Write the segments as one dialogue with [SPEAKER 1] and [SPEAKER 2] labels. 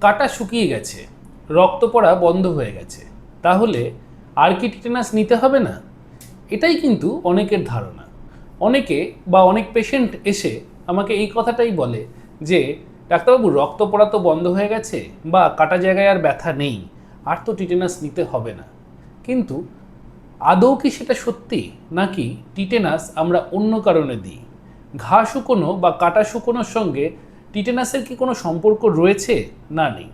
[SPEAKER 1] কাটা শুকিয়ে গেছে, রক্ত পড়া বন্ধ হয়ে গেছে, তাহলে আর কি টিটেনাস নিতে হবে না? এটাই কিন্তু অনেকের ধারণা। অনেকে বা অনেক পেশেন্ট এসে আমাকে এই কথাটাই বলে যে ডাক্তারবাবু, রক্ত পড়া তো বন্ধ হয়ে গেছে বা কাটা জায়গায় আর ব্যথা নেই, আর তো টিটেনাস নিতে হবে না। কিন্তু আদৌ কি সেটা সত্যি, নাকি টিটেনাস আমরা অন্য কারণে দিই? ঘা শুকোনো বা কাটা শুকোনোর সঙ্গে টিটেনাসের কি কোনো সম্পর্ক রয়েছে? না, নেই।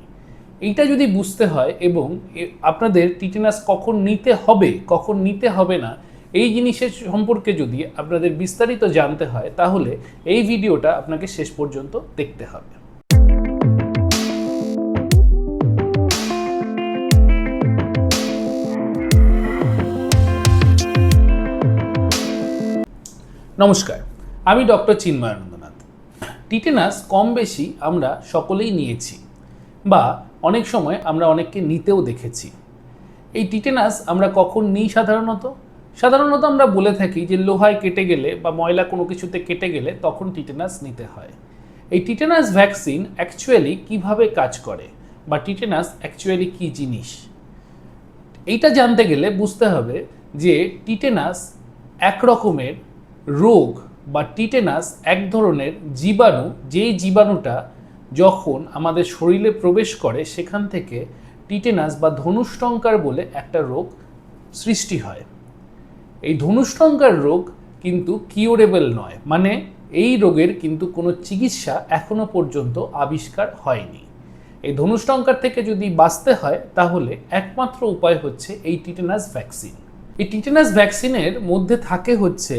[SPEAKER 1] এইটা যদি বুঝতে হয় এবং আপনাদের টিটেনাস কখন নিতে হবে কখন নিতে হবে না, এই জিনিসের সম্পর্কে যদি আপনাদের বিস্তারিত জানতে হয়, তাহলে এই ভিডিওটা আপনাকে শেষ পর্যন্ত দেখতে হবে। নমস্কার, আমি ডক্টর চিন্ময়ানন্দনাথ। টিটেনাস কম বেশি আমরা সকলেই নিয়েছি বা অনেক সময় আমরা অনেককে নিতেও দেখেছি। এই টিটেনাস আমরা কখন নিই? সাধারণত আমরা বলে থাকি যে লোহায় কেটে গেলে বা ময়লা কোনো কিছুতে কেটে গেলে তখন টিটেনাস নিতে হয়। এই টিটেনাস ভ্যাকসিন অ্যাকচুয়ালি কিভাবে কাজ করে বা টিটেনাস অ্যাকচুয়ালি কী জিনিস, এইটা জানতে গেলে বুঝতে হবে যে টিটেনাস এক রকমের রোগ বা টিটেনাস এক ধরনের জীবাণু, যেই জীবাণুটা যখন আমাদের শরীরে প্রবেশ করে সেখান থেকে টিটেনাস বা ধনুষ্টঙ্কার বলে একটা রোগ সৃষ্টি হয়। এই ধনুষ্টঙ্কার রোগ কিন্তু কিউরেবল নয়, মানে এই রোগের কিন্তু কোনো চিকিৎসা এখনো পর্যন্ত আবিষ্কার হয়নি। এই ধনুষ্টঙ্কার থেকে যদি বাঁচতে হয় তাহলে একমাত্র উপায় হচ্ছে এই টিটেনাস ভ্যাকসিন। এই টিটেনাস ভ্যাকসিনের মধ্যে থাকে হচ্ছে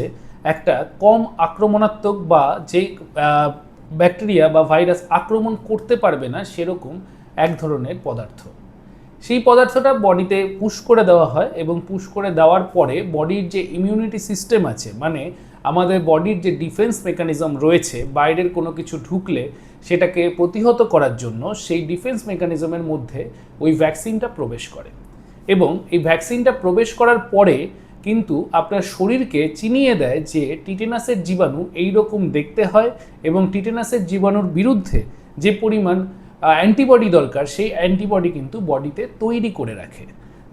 [SPEAKER 1] একটা কম আক্রমণাত্মক বা যে ব্যাকটেরিয়া বা ভাইরাস আক্রমণ করতে পারবে না সেরকম এক ধরনের পদার্থ। সেই পদার্থটা বডিতে পুশ করে দেওয়া হয় এবং পুশ করে দেওয়ার পরে বডির যে ইমিউনিটি সিস্টেম আছে, মানে আমাদের বডির যে ডিফেন্স মেকানিজম রয়েছে, বাইরের কোনো কিছু ঢুকলে সেটাকে প্রতিহত করার জন্য সেই ডিফেন্স মেকানিজমের মধ্যে ওই ভ্যাকসিনটা প্রবেশ করে। এবং এই ভ্যাকসিনটা প্রবেশ করার পরে কিন্তু আপনার শরীরকে চিনিয়ে দেয় যে টিটেনাসের জীবাণু এই রকম দেখতে হয় এবং টিটেনাসের জীবাণুর বিরুদ্ধে যে পরিমাণ অ্যান্টিবডি দরকার সেই অ্যান্টিবডি কিন্তু বডিতে তৈরি করে রাখে।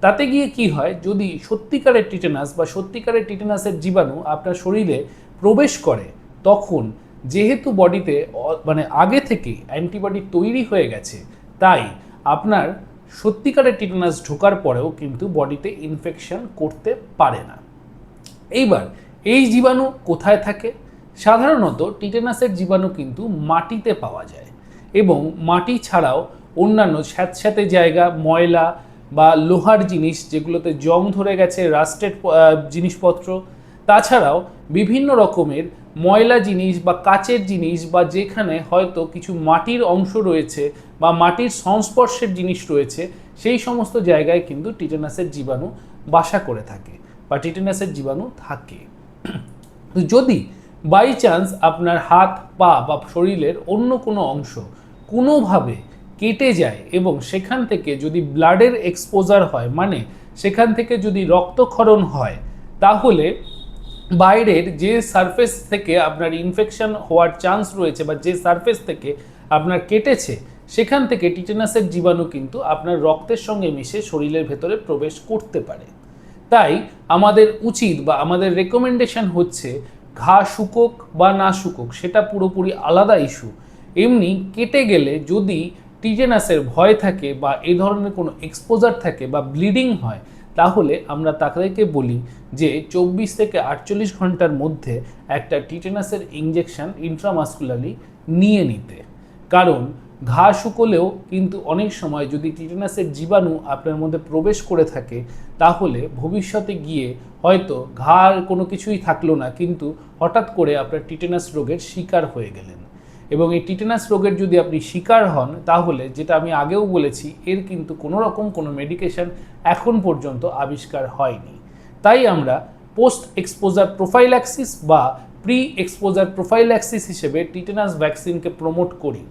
[SPEAKER 1] তাতে গিয়ে কি হয়, যদি সত্যিকারের টিটেনাস বা সত্যিকারের টিটেনাসের জীবাণু আপনার শরীরে প্রবেশ করে, তখন যেহেতু বডিতে মানে আগে থেকে অ্যান্টিবডি তৈরি হয়ে গেছে, তাই আপনার সত্যিকারের টিটেনাস ঢোকার পরেও কিন্তু বডিতে ইনফেকশন করতে পারে না। এইবার এই জীবাণু কোথায় থাকে? সাধারণত টিটেনাসের জীবাণু কিন্তু মাটিতে পাওয়া যায় এবং মাটি ছাড়াও অন্যান্য স্যাঁতস্যাঁতে জায়গা, ময়লা বা লোহার জিনিস যেগুলোতে জং ধরে গেছে, রাস্টেড জিনিসপত্র, তাছাড়াও বিভিন্ন রকমের ময়লা জিনিস বা কাচের জিনিস বা যেখানে হয়তো কিছু মাটির অংশ রয়েছে বা মাটির সংস্পর্শের জিনিস রয়েছে, সেই সমস্ত জায়গায় কিন্তু টিটেনাসের জীবাণু বাসা করে থাকে বা টিটেনাসের জীবাণু থাকে। যদি বাই চান্স আপনার হাত, পা বা শরীরের অন্য কোনো অংশ কোনোভাবে কেটে যায় এবং সেখান থেকে যদি ব্লাডের এক্সপোজার হয়, মানে সেখান থেকে যদি রক্তক্ষরণ হয়, তাহলে বাইরের যে সারফেস থেকে আপনার ইনফেকশন হওয়ার চান্স রয়েছে বা যে সারফেস থেকে আপনার কেটেছে, সেখান থেকে টিটেনাসের জীবাণু কিন্তু আপনার রক্তের সঙ্গে মিশে শরীরের ভেতরে প্রবেশ করতে পারে। তাই আমাদের উচিত বা আমাদের রেকমেন্ডেশন হচ্ছে, ঘা শুকোক বা না শুকোক সেটা পুরোপুরি আলাদা ইস্যু, এমনি কেটে গেলে যদি টিটেনাসের ভয় থাকে বা এই ধরনের কোনো এক্সপোজার থাকে বা ব্লিডিং হয়, তাহলে আমরা তাদেরকে বলি যে 24 থেকে 48 ঘন্টার মধ্যে একটা টিটেনাসের ইঞ্জেকশন ইন্ট্রামাসকুলারলি নিয়ে নিতে। কারণ ঘা শুকোলেও কিন্তু অনেক সময় যদি টিটেনাসের জীবাণু আপনার মধ্যে প্রবেশ করে থাকে, তাহলে ভবিষ্যতে গিয়ে হয়তো ঘার কোনো কিছুই থাকলো না, কিন্তু হঠাৎ করে আপনার টিটেনাস রোগের শিকার হয়ে গেলেন। এবং এই টিটেনাস রোগের যদি আপনি শিকার হন, তাহলে যেটা আমি আগেও বলেছি, এর কিন্তু কোনো রকম কোনো মেডিকেশন এখন পর্যন্ত আবিষ্কার হয়নি। তাই আমরা পোস্ট এক্সপোজার প্রোফাইল্যাক্সিস বা প্রি এক্সপোজার প্রোফাইল্যাক্সিস হিসেবে টিটেনাস ভ্যাকসিনকে প্রমোট করি।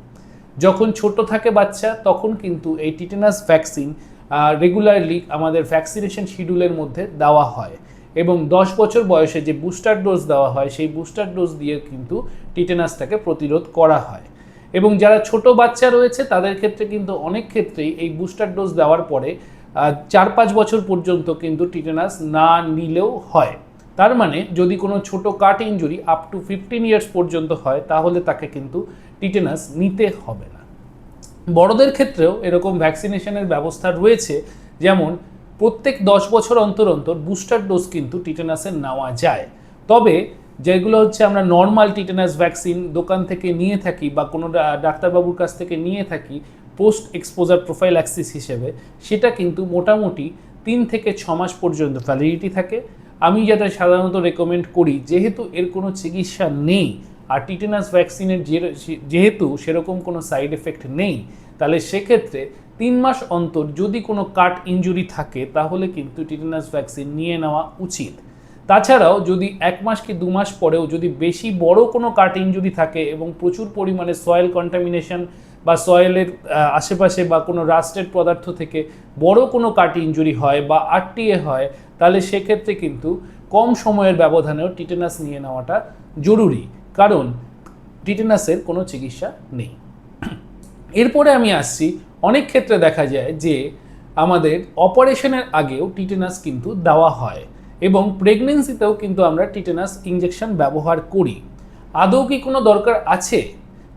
[SPEAKER 1] যখন ছোট থাকে বাচ্চা, তখন কিন্তু এই টিটেনাস ভ্যাকসিন রেগুলারলি আমাদের ভ্যাকসিনেশন শিডিউলের মধ্যে দেওয়া হয় এবং 10 বছর বয়সে যে বুস্টার ডোজ দেওয়া হয়, সেই বুস্টার ডোজ দিয়ে কিন্তু টিটেনাসটাকে প্রতিরোধ করা হয়। এবং যারা ছোট বাচ্চা রয়েছে তাদের ক্ষেত্রে কিন্তু অনেক ক্ষেত্রেই এই বুস্টার ডোজ দেওয়ার পরে 4-5 বছর পর্যন্ত কিন্তু টিটেনাস না নিলেও হয়। তার মানে যদি কোনো ছোট কাট ইনজুরি আপ টু 15 ইয়ার্স পর্যন্ত হয় তাহলে তাকে কিন্তু টিটেনাস নিতে হবে না। বড়দের ক্ষেত্রেও এরকম ভ্যাকসিনেশনের ব্যবস্থা রয়েছে, যেমন প্রত্যেক 10 বছর অন্তর অন্তর বুস্টার ডোজ কিন্তু টিটেনাসের নেওয়া যায়। তবে যেগুলো হচ্ছে আমরা নর্মাল টিটেনাস ভ্যাকসিন দোকান থেকে নিয়ে থাকি বা কোনো ডাক্তারবাবুর কাছ থেকে নিয়ে থাকি পোস্ট এক্সপোজার প্রোফাইল্যাক্সিস হিসেবে, সেটা কিন্তু মোটামুটি 3 থেকে 6 মাস পর্যন্ত ভ্যালিডিটি থাকে। আমি যেটা সাধারণত রেকমেন্ড করি, যেহেতু এর কোনো চিকিৎসা নেই আর টিটেনাস ভ্যাকসিনের যেহেতু সেরকম কোনো সাইড এফেক্ট নেই, তাহলে সেক্ষেত্রে 3 মাস অন্তর যদি কোনো কাট ইনজুরি থাকে তাহলে কিন্তু টিটেনাস ভ্যাকসিন নিয়ে নেওয়া উচিত। তাছাড়াও যদি 1 মাস কি 2 মাস পরেও যদি বেশি বড় কোনো কাট ইনজুরি থাকে এবং প্রচুর পরিমাণে সয়েল কন্টামিনেশন বা সয়েলের আশেপাশে বা কোনো রাস্টেড পদার্থ থেকে বড় কোনো কাট ইনজুরি হয় বা আরটিএ হয়, তাহলে সেক্ষেত্রে কিন্তু কম সময়ের ব্যবধানেও টিটেনাস নিয়ে নেওয়াটা জরুরি, কারণ টিটেনাসের কোনো চিকিৎসা নেই। এরপরে আমি আসছি, অনেক ক্ষেত্রে দেখা যায় যে আমাদের অপারেশনের আগেও টিটেনাস কিন্তু দেওয়া হয় এবং প্রেগনেন্সিতেও কিন্তু আমরা টিটেনাস ইঞ্জেকশন ব্যবহার করি। আদৌ কি কোনো দরকার আছে?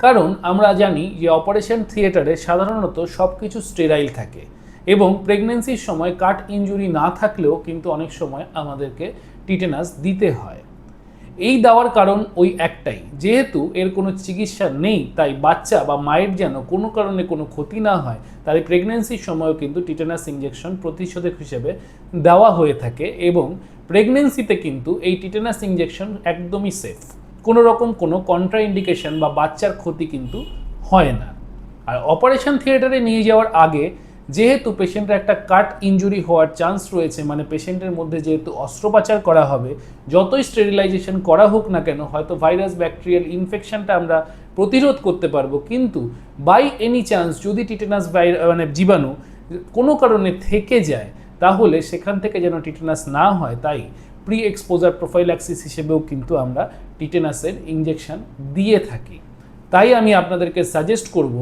[SPEAKER 1] কারণ আমরা জানি যে অপারেশন থিয়েটারে সাধারণত সব কিছু স্টেরাইল থাকে এবং প্রেগনেন্সির সময় কাট ইনজুরি না থাকলেও কিন্তু অনেক সময় আমাদেরকে টিটেনাস দিতে হয়। এই দেওয়ার কারণ ওই একটাই, যেহেতু এর কোনো চিকিৎসা নেই, তাই বাচ্চা বা মায়ের যেন কোনো কারণে কোনো ক্ষতি না হয়, তাই প্রেগনেন্সির সময়ও কিন্তু টিটেনাস ইঞ্জেকশন প্রতিষেধক হিসেবে দেওয়া হয়ে থাকে এবং প্রেগনেন্সিতে কিন্তু এই টিটেনাস ইঞ্জেকশন একদমই সেফ, কোনো রকম কোনো কন্ট্রাইন্ডিকেশন বা বাচ্চার ক্ষতি কিন্তু হয় না। আর অপারেশন থিয়েটারে নিয়ে যাওয়ার আগে যেহেতু পেশেন্টের একটা কাট ইনজুরি হওয়ার চান্স রয়েছে, মানে পেশেন্টের মধ্যে যেহেতু অস্ত্রোপচার করা হবে, যতই স্টেরিলাইজেশন করা হোক না কেন, হয়তো ভাইরাস ব্যাকটেরিয়াল ইনফেকশনটা আমরা প্রতিরোধ করতে পারবো, কিন্তু বাই এনি চান্স যদি টিটেনাস জীবাণু কোনো কারণে থেকে যায় তাহলে সেখান থেকে যেন টিটেনাস না হয়, তাই প্রি এক্সপোজার প্রোফাইল্যাক্সিস হিসেবেও কিন্তু আমরা টিটেনাসের ইঞ্জেকশন দিয়ে থাকি। তাই আমি আপনাদেরকে সাজেস্ট করব,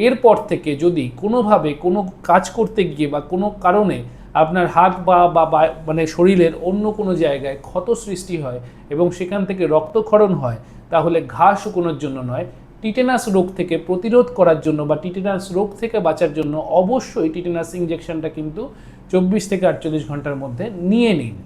[SPEAKER 1] এরপর থেকে যদি কোনোভাবে কোনো কাজ করতে গিয়ে বা কোনো কারণে আপনার হাত বা মানে শরীরের অন্য কোনো জায়গায় ক্ষত সৃষ্টি হয় এবং সেখান থেকে রক্তক্ষরণ হয়, তাহলে ঘা শুকোনোর জন্য নয়, টিটেনাস রোগ থেকে প্রতিরোধ করার জন্য বা টিটেনাস রোগ থেকে বাঁচার জন্য অবশ্যই টিটেনাস ইঞ্জেকশনটা কিন্তু 24 থেকে 48 ঘন্টার মধ্যে নিয়ে নিন।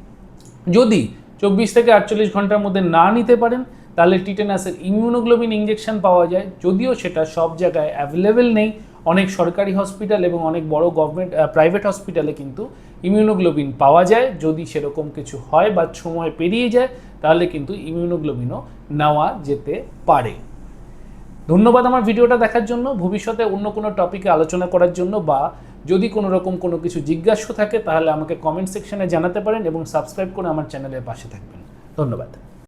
[SPEAKER 1] যদি 24 থেকে 48 ঘন্টার মধ্যে না নিতে পারেন, তাহলে টিটেনাসের ইমিউনোগ্লোবিন ইঞ্জেকশন পাওয়া যায়, যদিও সেটা সব জায়গায় অ্যাভেলেবেল নেই। অনেক সরকারি হসপিটাল এবং অনেক বড় গভর্নমেন্ট প্রাইভেট হসপিটালে কিন্তু ইমিউনোগ্লোবিন পাওয়া যায়। যদি সেরকম কিছু হয় বা সময় পেরিয়ে যায়, তাহলে কিন্তু ইমিউনোগ্লোবিনও নেওয়া যেতে পারে। ধন্যবাদ আমার ভিডিওটা দেখার জন্য। ভবিষ্যতে অন্য কোনো টপিকে আলোচনা করার জন্য বা যদি কোনো রকম কোনো কিছু জিজ্ঞাসা থাকে তাহলে আমাকে কমেন্ট সেকশনে জানাতে পারেন এবং সাবস্ক্রাইব করে আমার চ্যানেলের পাশে থাকবেন। ধন্যবাদ।